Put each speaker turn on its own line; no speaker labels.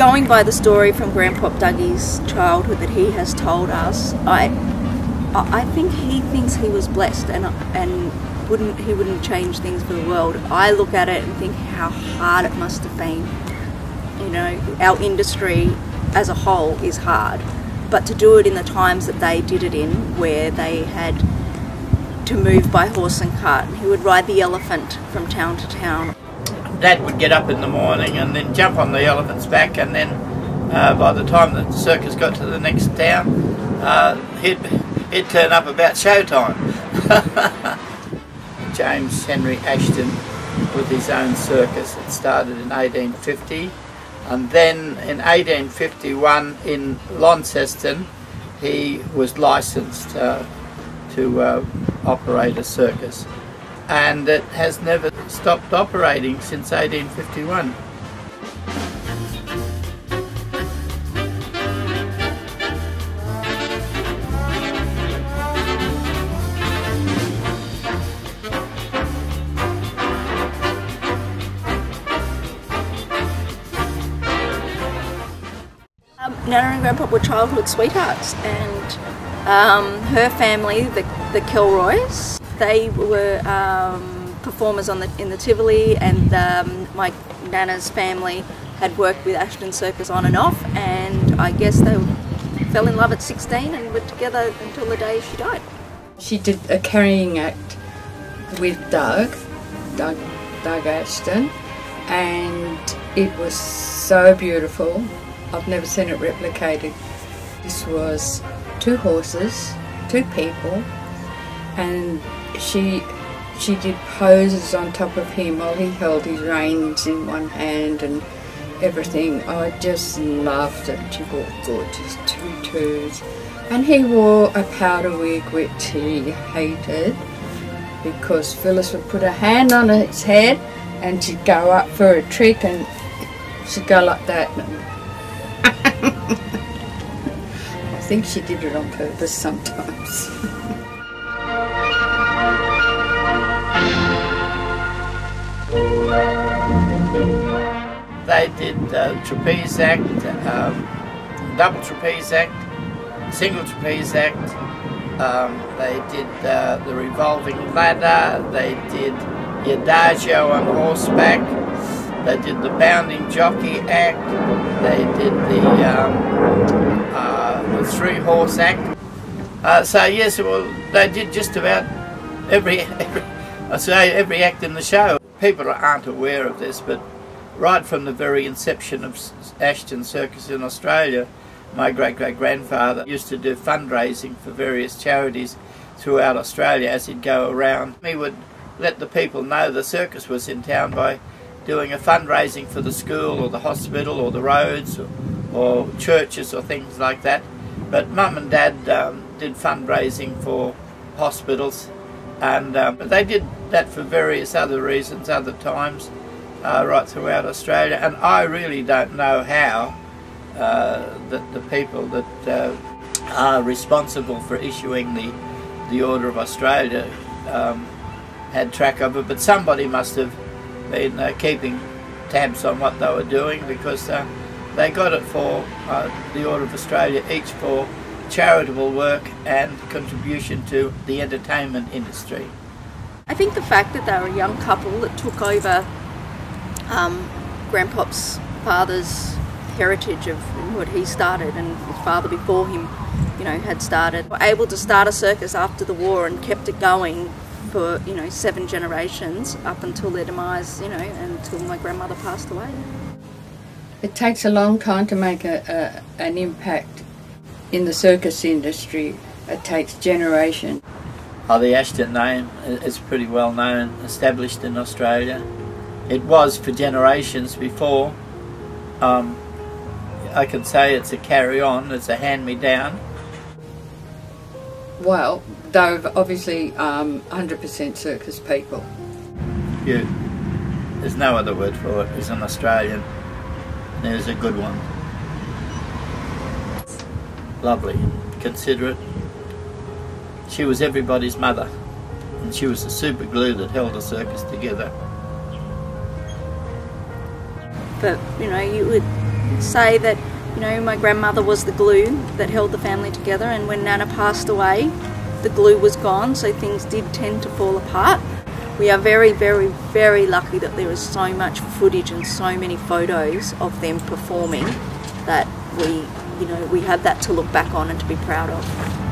Going by the story from Grandpop Dougie's childhood that he has told us, I think he thinks he was blessed and he wouldn't change things for the world. I look at it and think how hard it must have been. You know, our industry as a whole is hard, but to do it in the times that they did it in, where they had to move by horse and cart. He would ride the elephant from town to town.
Dad would get up in the morning and then jump on the elephant's back, and then by the time the circus got to the next town, he'd turn up about showtime. James Henry Ashton with his own circus. It started in 1850, and then in 1851 in Launceston he was licensed to operate a circus, and it has never stopped operating since 1851.
Nana and Grandpa were childhood sweethearts, and her family, the Kilroys, they were performers in the Tivoli, and my Nana's family had worked with Ashton Circus on and off, and I guess they fell in love at 16 and were together until the day she died.
She did a carrying act with Doug Ashton, and it was so beautiful. I've never seen it replicated. This was 2 horses, 2 people, and she did poses on top of him while he held his reins in one hand and everything. I just loved it. She wore gorgeous tutus, and he wore a powder wig which he hated, because Phyllis would put her hand on his head and she'd go up for a trick and she'd go like that. I think she did it on purpose sometimes.
They did trapeze act, double trapeze act, single trapeze act. They did the revolving ladder. They did the adagio on horseback. They did the bounding jockey act. They did the 3-horse act. So yes, well, they did just about every act in the show. People aren't aware of this, but right from the very inception of Ashton Circus in Australia, my great-great-grandfather used to do fundraising for various charities throughout Australia as he'd go around. He would let the people know the circus was in town by doing a fundraising for the school or the hospital or the roads or churches or things like that. But Mum and Dad did fundraising for hospitals, and they did that for various other reasons, other times, right throughout Australia. And I really don't know how the people that are responsible for issuing the Order of Australia had track of it, but somebody must have been keeping tabs on what they were doing, because they got it for the Order of Australia each for charitable work and contribution to the entertainment industry.
I think the fact that they were a young couple that took over Grandpop's father's heritage of what he started, and his father before him, you know, had started, were able to start a circus after the war and kept it going for, you know, 7 generations up until their demise, you know, until my grandmother passed away.
It takes a long time to make an impact in the circus industry. It takes generations.
The Ashton name is pretty well known, established in Australia. It was for generations before. I can say it's a carry-on, it's a hand-me-down.
Well, they're obviously 100% circus people.
Yeah, there's no other word for it. He's an Australian. There's a good one. Lovely, considerate. She was everybody's mother, and she was the super glue that held the circus together.
But, you know, you would say that, you know, my grandmother was the glue that held the family together, and when Nana passed away, the glue was gone, so things did tend to fall apart. We are very, very, very lucky that there is so much footage and so many photos of them performing that we have that to look back on and to be proud of.